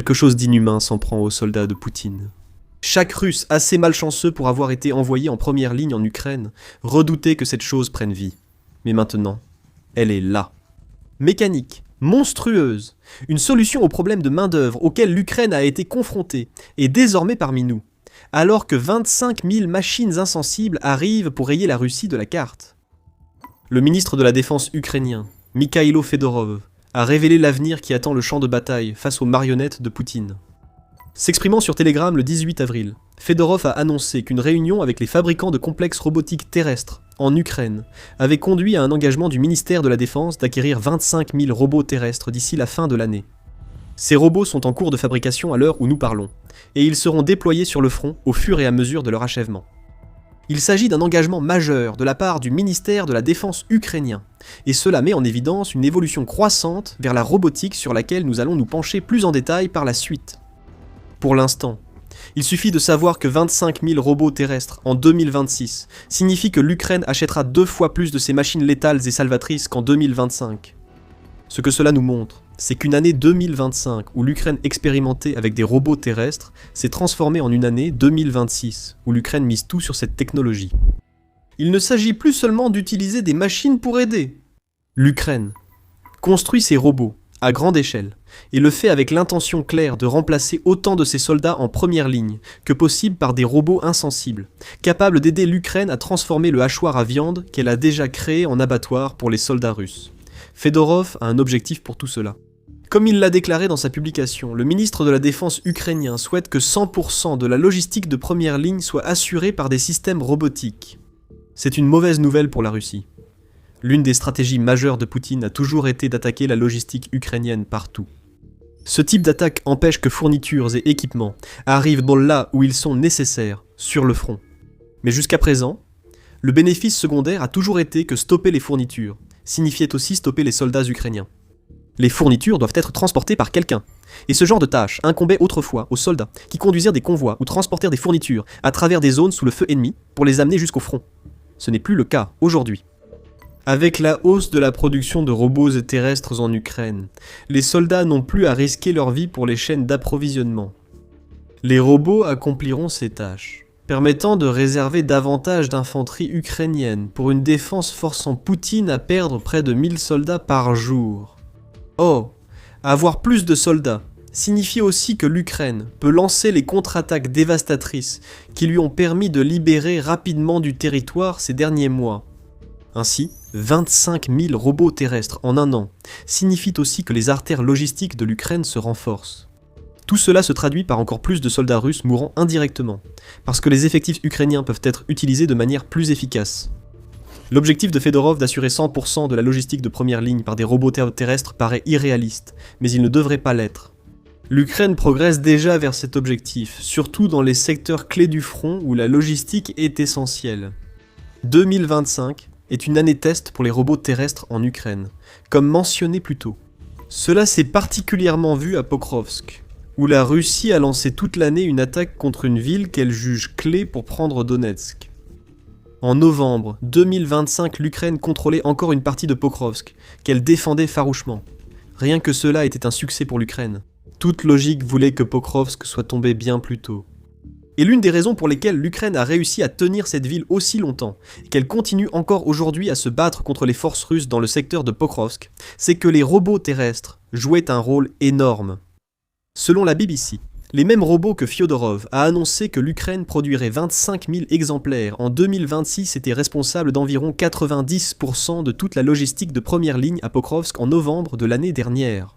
Quelque chose d'inhumain s'en prend aux soldats de Poutine. Chaque Russe assez malchanceux pour avoir été envoyé en première ligne en Ukraine redoutait que cette chose prenne vie. Mais maintenant, elle est là. Mécanique, monstrueuse, une solution au problème de main-d'œuvre auquel l'Ukraine a été confrontée est désormais parmi nous, alors que 25 000 machines insensibles arrivent pour rayer la Russie de la carte. Le ministre de la Défense ukrainien, Mikhailo Fedorov, a révélé l'avenir qui attend le champ de bataille face aux marionnettes de Poutine. S'exprimant sur Telegram le 18 avril, Fedorov a annoncé qu'une réunion avec les fabricants de complexes robotiques terrestres en Ukraine avait conduit à un engagement du ministère de la Défense d'acquérir 25 000 robots terrestres d'ici la fin de l'année. Ces robots sont en cours de fabrication à l'heure où nous parlons, et ils seront déployés sur le front au fur et à mesure de leur achèvement. Il s'agit d'un engagement majeur de la part du ministère de la Défense ukrainien, et cela met en évidence une évolution croissante vers la robotique sur laquelle nous allons nous pencher plus en détail par la suite. Pour l'instant, il suffit de savoir que 25 000 robots terrestres en 2026 signifie que l'Ukraine achètera 2 fois plus de ces machines létales et salvatrices qu'en 2025. Ce que cela nous montre, c'est qu'une année 2025 où l'Ukraine expérimentait avec des robots terrestres s'est transformée en une année 2026 où l'Ukraine mise tout sur cette technologie. Il ne s'agit plus seulement d'utiliser des machines pour aider. L'Ukraine construit ses robots à grande échelle, et le fait avec l'intention claire de remplacer autant de ses soldats en première ligne que possible par des robots insensibles, capables d'aider l'Ukraine à transformer le hachoir à viande qu'elle a déjà créé en abattoir pour les soldats russes. Fedorov a un objectif pour tout cela. Comme il l'a déclaré dans sa publication, le ministre de la Défense ukrainien souhaite que 100% de la logistique de première ligne soit assurée par des systèmes robotiques. C'est une mauvaise nouvelle pour la Russie. L'une des stratégies majeures de Poutine a toujours été d'attaquer la logistique ukrainienne partout. Ce type d'attaque empêche que fournitures et équipements arrivent là où ils sont nécessaires, sur le front. Mais jusqu'à présent, le bénéfice secondaire a toujours été que stopper les fournitures signifiait aussi stopper les soldats ukrainiens. Les fournitures doivent être transportées par quelqu'un. Et ce genre de tâche incombait autrefois aux soldats qui conduisirent des convois ou transportèrent des fournitures à travers des zones sous le feu ennemi pour les amener jusqu'au front. Ce n'est plus le cas aujourd'hui. Avec la hausse de la production de robots terrestres en Ukraine, les soldats n'ont plus à risquer leur vie pour les chaînes d'approvisionnement. Les robots accompliront ces tâches, permettant de réserver davantage d'infanterie ukrainienne pour une défense forçant Poutine à perdre près de 1000 soldats par jour. Oh, avoir plus de soldats signifie aussi que l'Ukraine peut lancer les contre-attaques dévastatrices qui lui ont permis de libérer rapidement du territoire ces derniers mois. Ainsi, 25 000 robots terrestres en un an signifie aussi que les artères logistiques de l'Ukraine se renforcent. Tout cela se traduit par encore plus de soldats russes mourant indirectement, parce que les effectifs ukrainiens peuvent être utilisés de manière plus efficace. L'objectif de Fedorov d'assurer 100% de la logistique de première ligne par des robots terrestres paraît irréaliste, mais il ne devrait pas l'être. L'Ukraine progresse déjà vers cet objectif, surtout dans les secteurs clés du front où la logistique est essentielle. 2025 est une année test pour les robots terrestres en Ukraine, comme mentionné plus tôt. Cela s'est particulièrement vu à Pokrovsk, où la Russie a lancé toute l'année une attaque contre une ville qu'elle juge clé pour prendre Donetsk. En novembre 2025, l'Ukraine contrôlait encore une partie de Pokrovsk, qu'elle défendait farouchement. Rien que cela était un succès pour l'Ukraine. Toute logique voulait que Pokrovsk soit tombé bien plus tôt. Et l'une des raisons pour lesquelles l'Ukraine a réussi à tenir cette ville aussi longtemps, et qu'elle continue encore aujourd'hui à se battre contre les forces russes dans le secteur de Pokrovsk, c'est que les robots terrestres jouaient un rôle énorme. Selon la BBC, les mêmes robots que Fyodorov a annoncé que l'Ukraine produirait 25 000 exemplaires en 2026 étaient responsables d'environ 90% de toute la logistique de première ligne à Pokrovsk en novembre de l'année dernière.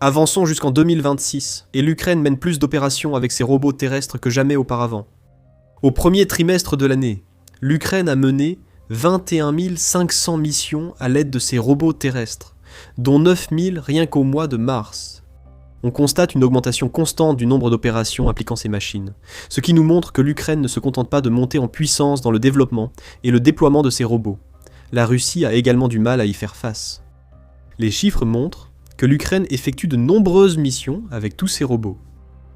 Avançons jusqu'en 2026, et l'Ukraine mène plus d'opérations avec ses robots terrestres que jamais auparavant. Au premier trimestre de l'année, l'Ukraine a mené 21 500 missions à l'aide de ses robots terrestres, dont 9 000 rien qu'au mois de mars. On constate une augmentation constante du nombre d'opérations impliquant ces machines, ce qui nous montre que l'Ukraine ne se contente pas de monter en puissance dans le développement et le déploiement de ses robots. La Russie a également du mal à y faire face. Les chiffres montrent que l'Ukraine effectue de nombreuses missions avec tous ses robots.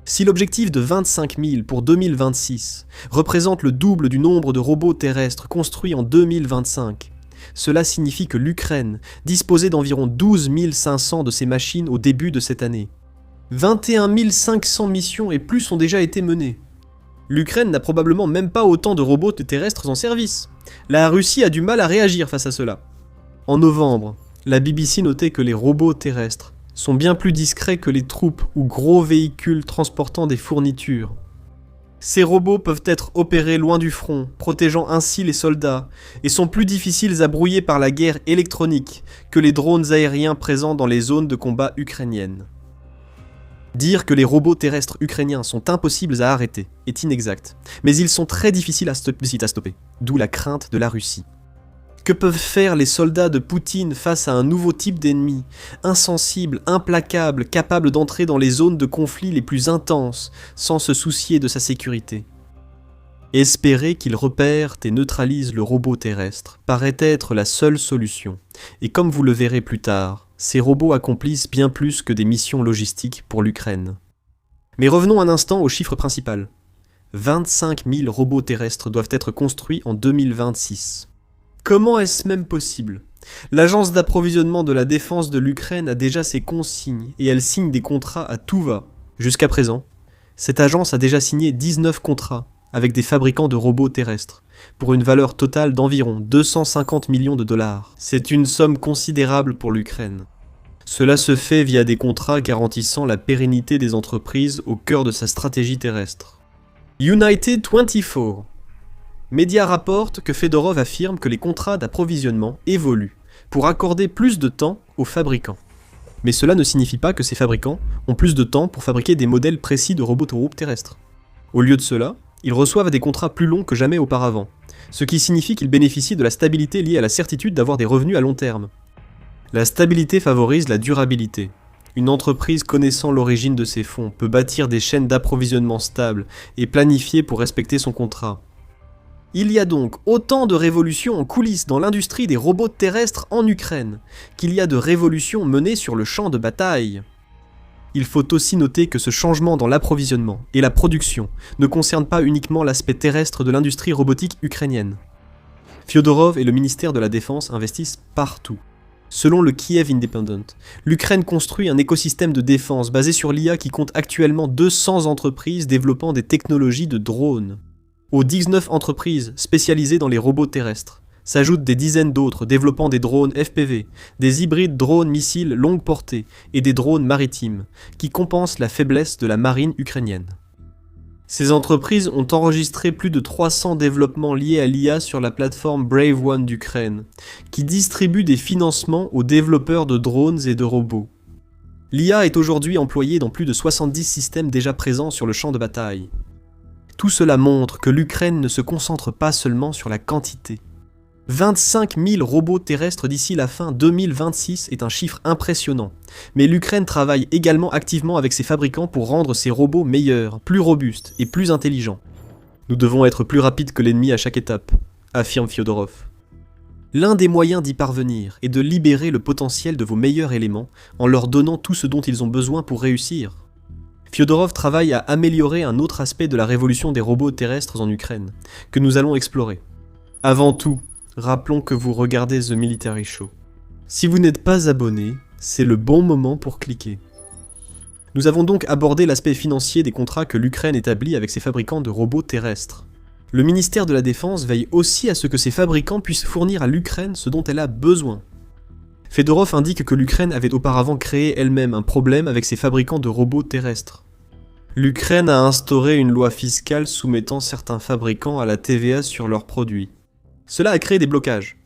Si l'objectif de 25 000 pour 2026 représente le double du nombre de robots terrestres construits en 2025, cela signifie que l'Ukraine disposait d'environ 12 500 de ces machines au début de cette année. 21 500 missions et plus ont déjà été menées. L'Ukraine n'a probablement même pas autant de robots terrestres en service. La Russie a du mal à réagir face à cela. En novembre, la BBC notait que les robots terrestres sont bien plus discrets que les troupes ou gros véhicules transportant des fournitures. Ces robots peuvent être opérés loin du front, protégeant ainsi les soldats, et sont plus difficiles à brouiller par la guerre électronique que les drones aériens présents dans les zones de combat ukrainiennes. Dire que les robots terrestres ukrainiens sont impossibles à arrêter est inexact, mais ils sont très difficiles à stopper, d'où la crainte de la Russie. Que peuvent faire les soldats de Poutine face à un nouveau type d'ennemi, insensible, implacable, capable d'entrer dans les zones de conflit les plus intenses, sans se soucier de sa sécurité? Espérer qu'ils repèrent et neutralisent le robot terrestre paraît être la seule solution, et comme vous le verrez plus tard, ces robots accomplissent bien plus que des missions logistiques pour l'Ukraine. Mais revenons un instant au chiffre principal. 25 000 robots terrestres doivent être construits en 2026. Comment est-ce même possible? L'agence d'approvisionnement de la défense de l'Ukraine a déjà ses consignes et elle signe des contrats à tout va. Jusqu'à présent, cette agence a déjà signé 19 contrats avec des fabricants de robots terrestres, pour une valeur totale d'environ 250 millions de dollars. C'est une somme considérable pour l'Ukraine. Cela se fait via des contrats garantissant la pérennité des entreprises au cœur de sa stratégie terrestre. United 24. Média rapporte que Fedorov affirme que les contrats d'approvisionnement évoluent pour accorder plus de temps aux fabricants. Mais cela ne signifie pas que ces fabricants ont plus de temps pour fabriquer des modèles précis de robots terrestres. Au lieu de cela, ils reçoivent des contrats plus longs que jamais auparavant, ce qui signifie qu'ils bénéficient de la stabilité liée à la certitude d'avoir des revenus à long terme. La stabilité favorise la durabilité. Une entreprise connaissant l'origine de ses fonds peut bâtir des chaînes d'approvisionnement stables et planifier pour respecter son contrat. Il y a donc autant de révolutions en coulisses dans l'industrie des robots terrestres en Ukraine qu'il y a de révolutions menées sur le champ de bataille. Il faut aussi noter que ce changement dans l'approvisionnement et la production ne concerne pas uniquement l'aspect terrestre de l'industrie robotique ukrainienne. Fyodorov et le ministère de la Défense investissent partout. Selon le Kiev Independent, l'Ukraine construit un écosystème de défense basé sur l'IA qui compte actuellement 200 entreprises développant des technologies de drones. Aux 19 entreprises spécialisées dans les robots terrestres s'ajoutent des dizaines d'autres développant des drones FPV, des hybrides drones-missiles longue portée et des drones maritimes, qui compensent la faiblesse de la marine ukrainienne. Ces entreprises ont enregistré plus de 300 développements liés à l'IA sur la plateforme Brave One d'Ukraine, qui distribue des financements aux développeurs de drones et de robots. L'IA est aujourd'hui employée dans plus de 70 systèmes déjà présents sur le champ de bataille. Tout cela montre que l'Ukraine ne se concentre pas seulement sur la quantité. 25 000 robots terrestres d'ici la fin 2026 est un chiffre impressionnant, mais l'Ukraine travaille également activement avec ses fabricants pour rendre ses robots meilleurs, plus robustes et plus intelligents. Nous devons être plus rapides que l'ennemi à chaque étape, affirme Fyodorov. L'un des moyens d'y parvenir est de libérer le potentiel de vos meilleurs éléments en leur donnant tout ce dont ils ont besoin pour réussir. Fyodorov travaille à améliorer un autre aspect de la révolution des robots terrestres en Ukraine, que nous allons explorer. Avant tout, rappelons que vous regardez The Military Show. Si vous n'êtes pas abonné, c'est le bon moment pour cliquer. Nous avons donc abordé l'aspect financier des contrats que l'Ukraine établit avec ses fabricants de robots terrestres. Le ministère de la Défense veille aussi à ce que ces fabricants puissent fournir à l'Ukraine ce dont elle a besoin. Fedorov indique que l'Ukraine avait auparavant créé elle-même un problème avec ses fabricants de robots terrestres. L'Ukraine a instauré une loi fiscale soumettant certains fabricants à la TVA sur leurs produits. Cela a créé des blocages.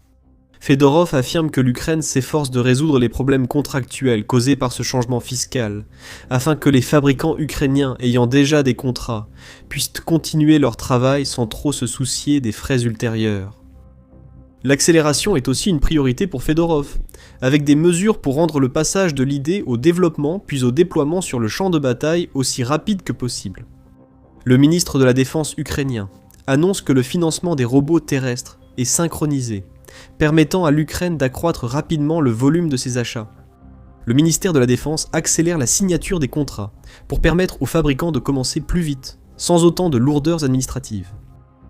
Fedorov affirme que l'Ukraine s'efforce de résoudre les problèmes contractuels causés par ce changement fiscal, afin que les fabricants ukrainiens ayant déjà des contrats puissent continuer leur travail sans trop se soucier des frais ultérieurs. L'accélération est aussi une priorité pour Fedorov, avec des mesures pour rendre le passage de l'idée au développement puis au déploiement sur le champ de bataille aussi rapide que possible. Le ministre de la Défense ukrainien annonce que le financement des robots terrestres est synchronisé, permettant à l'Ukraine d'accroître rapidement le volume de ses achats. Le ministère de la Défense accélère la signature des contrats pour permettre aux fabricants de commencer plus vite, sans autant de lourdeurs administratives.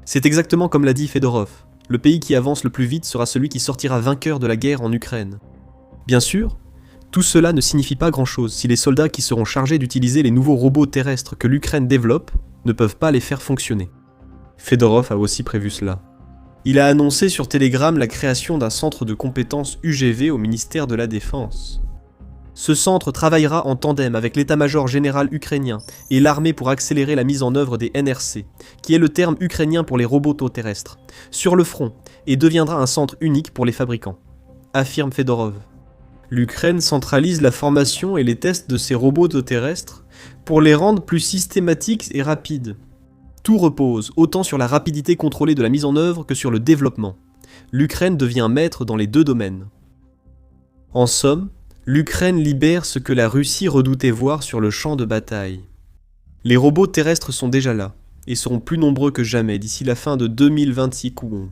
C'est exactement comme l'a dit Fedorov. Le pays qui avance le plus vite sera celui qui sortira vainqueur de la guerre en Ukraine. Bien sûr, Tout cela ne signifie pas grand-chose si les soldats qui seront chargés d'utiliser les nouveaux robots terrestres que l'Ukraine développe ne peuvent pas les faire fonctionner. Fedorov a aussi prévu cela. Il a annoncé sur Telegram la création d'un centre de compétences UGV au ministère de la Défense. Ce centre travaillera en tandem avec l'état-major général ukrainien et l'armée pour accélérer la mise en œuvre des NRC, qui est le terme ukrainien pour les robots terrestres, sur le front et deviendra un centre unique pour les fabricants, affirme Fedorov. L'Ukraine centralise la formation et les tests de ces robots terrestres pour les rendre plus systématiques et rapides. Tout repose autant sur la rapidité contrôlée de la mise en œuvre que sur le développement. L'Ukraine devient maître dans les deux domaines. En somme, l'Ukraine libère ce que la Russie redoutait voir sur le champ de bataille. Les robots terrestres sont déjà là, et seront plus nombreux que jamais d'ici la fin de 2026 coups.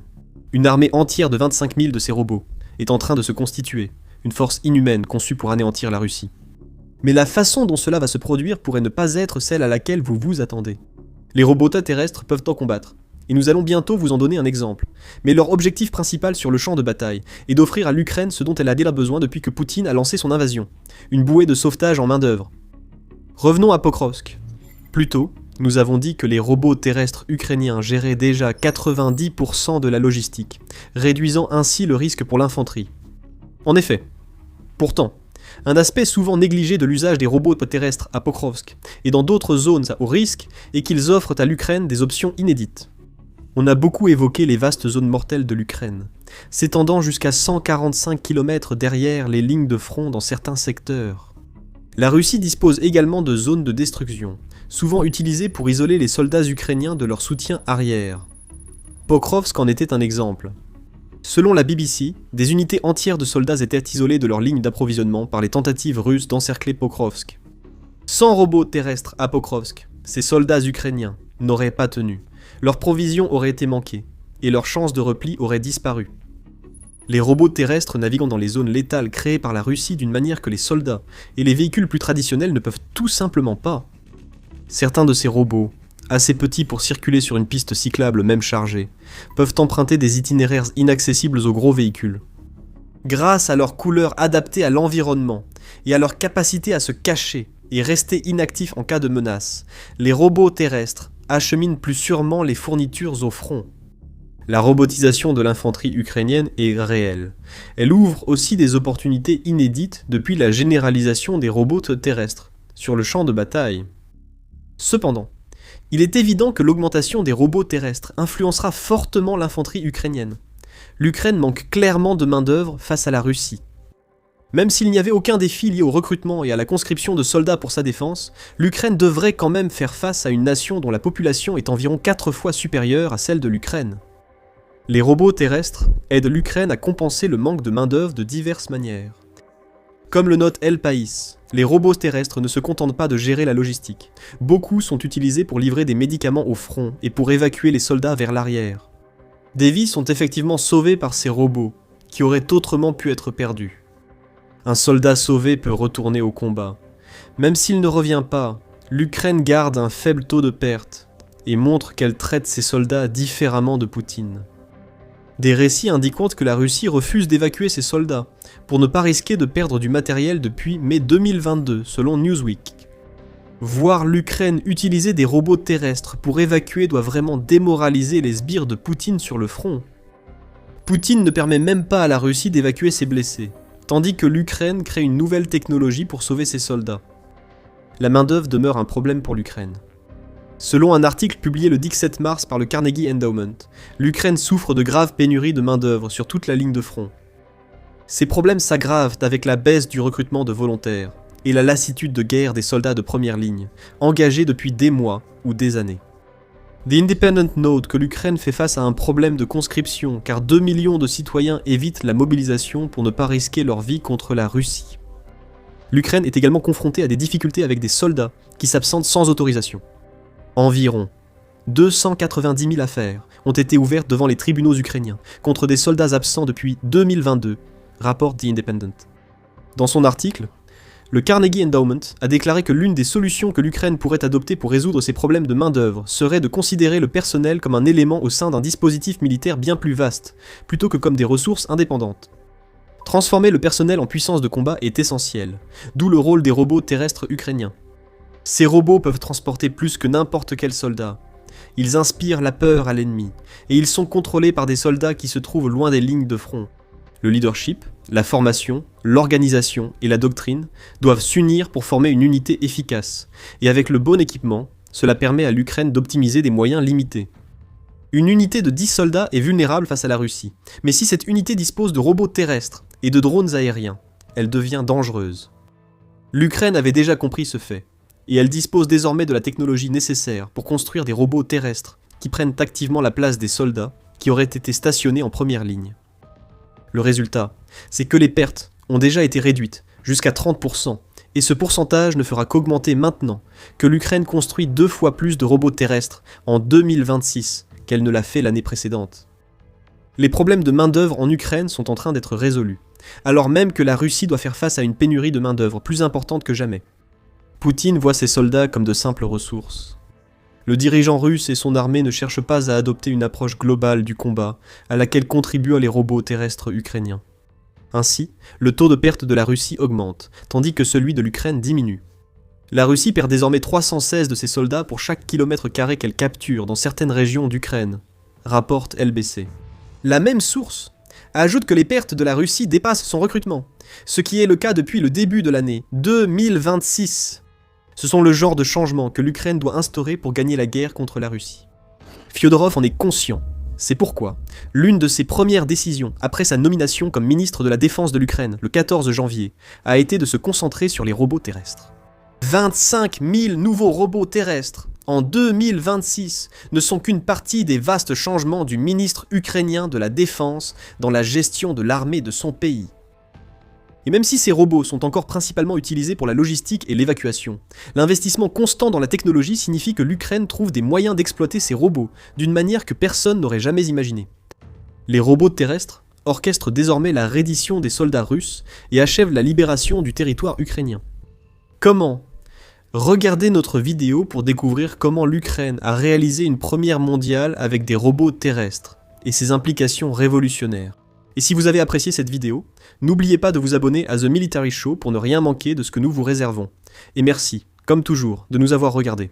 Une armée entière de 25 000 de ces robots est en train de se constituer, une force inhumaine conçue pour anéantir la Russie. Mais la façon dont cela va se produire pourrait ne pas être celle à laquelle vous vous attendez. Les robots terrestres peuvent en combattre, et nous allons bientôt vous en donner un exemple. Mais leur objectif principal sur le champ de bataille est d'offrir à l'Ukraine ce dont elle a déjà besoin depuis que Poutine a lancé son invasion, une bouée de sauvetage en main-d'œuvre. Revenons à Pokrovsk. Plus tôt, nous avons dit que les robots terrestres ukrainiens géraient déjà 90% de la logistique, réduisant ainsi le risque pour l'infanterie. En effet. Pourtant, un aspect souvent négligé de l'usage des robots terrestres à Pokrovsk et dans d'autres zones à haut risque est qu'ils offrent à l'Ukraine des options inédites. On a beaucoup évoqué les vastes zones mortelles de l'Ukraine, s'étendant jusqu'à 145 km derrière les lignes de front dans certains secteurs. La Russie dispose également de zones de destruction, souvent utilisées pour isoler les soldats ukrainiens de leur soutien arrière. Pokrovsk en était un exemple. Selon la BBC, des unités entières de soldats étaient isolées de leur ligne d'approvisionnement par les tentatives russes d'encercler Pokrovsk. Sans robots terrestres à Pokrovsk, ces soldats ukrainiens n'auraient pas tenu. Leurs provisions auraient été manquées, et leurs chances de repli auraient disparu. Les robots terrestres naviguant dans les zones létales créées par la Russie d'une manière que les soldats et les véhicules plus traditionnels ne peuvent tout simplement pas. Certains de ces robots, assez petits pour circuler sur une piste cyclable même chargée, peuvent emprunter des itinéraires inaccessibles aux gros véhicules. Grâce à leur couleur adaptée à l'environnement et à leur capacité à se cacher et rester inactifs en cas de menace, les robots terrestres acheminent plus sûrement les fournitures au front. La robotisation de l'infanterie ukrainienne est réelle. Elle ouvre aussi des opportunités inédites depuis la généralisation des robots terrestres sur le champ de bataille. Cependant, il est évident que l'augmentation des robots terrestres influencera fortement l'infanterie ukrainienne. L'Ukraine manque clairement de main-d'œuvre face à la Russie. Même s'il n'y avait aucun défi lié au recrutement et à la conscription de soldats pour sa défense, l'Ukraine devrait quand même faire face à une nation dont la population est environ 4 fois supérieure à celle de l'Ukraine. Les robots terrestres aident l'Ukraine à compenser le manque de main-d'œuvre de diverses manières. Comme le note El País, les robots terrestres ne se contentent pas de gérer la logistique. Beaucoup sont utilisés pour livrer des médicaments au front et pour évacuer les soldats vers l'arrière. Des vies sont effectivement sauvées par ces robots, qui auraient autrement pu être perdus. Un soldat sauvé peut retourner au combat. Même s'il ne revient pas, l'Ukraine garde un faible taux de perte et montre qu'elle traite ses soldats différemment de Poutine. Des récits indiquant que la Russie refuse d'évacuer ses soldats pour ne pas risquer de perdre du matériel depuis mai 2022, selon Newsweek. Voir l'Ukraine utiliser des robots terrestres pour évacuer doit vraiment démoraliser les sbires de Poutine sur le front. Poutine ne permet même pas à la Russie d'évacuer ses blessés, tandis que l'Ukraine crée une nouvelle technologie pour sauver ses soldats. La main-d'œuvre demeure un problème pour l'Ukraine. Selon un article publié le 17 mars par le Carnegie Endowment, l'Ukraine souffre de graves pénuries de main-d'œuvre sur toute la ligne de front. Ces problèmes s'aggravent avec la baisse du recrutement de volontaires et la lassitude de guerre des soldats de première ligne, engagés depuis des mois ou des années. The Independent note que l'Ukraine fait face à un problème de conscription car 2 millions de citoyens évitent la mobilisation pour ne pas risquer leur vie contre la Russie. L'Ukraine est également confrontée à des difficultés avec des soldats qui s'absentent sans autorisation. Environ 290 000 affaires ont été ouvertes devant les tribunaux ukrainiens contre des soldats absents depuis 2022, rapporte The Independent. Dans son article, le Carnegie Endowment a déclaré que l'une des solutions que l'Ukraine pourrait adopter pour résoudre ces problèmes de main-d'œuvre serait de considérer le personnel comme un élément au sein d'un dispositif militaire bien plus vaste, plutôt que comme des ressources indépendantes. Transformer le personnel en puissance de combat est essentiel, d'où le rôle des robots terrestres ukrainiens. Ces robots peuvent transporter plus que n'importe quel soldat. Ils inspirent la peur à l'ennemi, et ils sont contrôlés par des soldats qui se trouvent loin des lignes de front. Le leadership, la formation, l'organisation et la doctrine doivent s'unir pour former une unité efficace, et avec le bon équipement, cela permet à l'Ukraine d'optimiser des moyens limités. Une unité de 10 soldats est vulnérable face à la Russie, mais si cette unité dispose de robots terrestres et de drones aériens, elle devient dangereuse. L'Ukraine avait déjà compris ce fait, et elle dispose désormais de la technologie nécessaire pour construire des robots terrestres qui prennent activement la place des soldats qui auraient été stationnés en première ligne. Le résultat, c'est que les pertes ont déjà été réduites jusqu'à 30%, et ce pourcentage ne fera qu'augmenter maintenant que l'Ukraine construit 2 fois plus de robots terrestres en 2026 qu'elle ne l'a fait l'année précédente. Les problèmes de main-d'œuvre en Ukraine sont en train d'être résolus, alors même que la Russie doit faire face à une pénurie de main-d'œuvre plus importante que jamais. Poutine voit ses soldats comme de simples ressources. Le dirigeant russe et son armée ne cherchent pas à adopter une approche globale du combat à laquelle contribuent les robots terrestres ukrainiens. Ainsi, le taux de perte de la Russie augmente, tandis que celui de l'Ukraine diminue. La Russie perd désormais 316 de ses soldats pour chaque kilomètre carré qu'elle capture dans certaines régions d'Ukraine, rapporte LBC. La même source ajoute que les pertes de la Russie dépassent son recrutement, ce qui est le cas depuis le début de l'année 2026. Ce sont le genre de changements que l'Ukraine doit instaurer pour gagner la guerre contre la Russie. Fyodorov en est conscient. C'est pourquoi l'une de ses premières décisions après sa nomination comme ministre de la Défense de l'Ukraine le 14 janvier a été de se concentrer sur les robots terrestres. 25 000 nouveaux robots terrestres en 2026 ne sont qu'une partie des vastes changements du ministre ukrainien de la Défense dans la gestion de l'armée de son pays. Et même si ces robots sont encore principalement utilisés pour la logistique et l'évacuation, l'investissement constant dans la technologie signifie que l'Ukraine trouve des moyens d'exploiter ces robots d'une manière que personne n'aurait jamais imaginée. Les robots terrestres orchestrent désormais la reddition des soldats russes et achèvent la libération du territoire ukrainien. Comment ? Regardez notre vidéo pour découvrir comment l'Ukraine a réalisé une première mondiale avec des robots terrestres et ses implications révolutionnaires. Et si vous avez apprécié cette vidéo, n'oubliez pas de vous abonner à The Military Show pour ne rien manquer de ce que nous vous réservons. Et merci, comme toujours, de nous avoir regardés.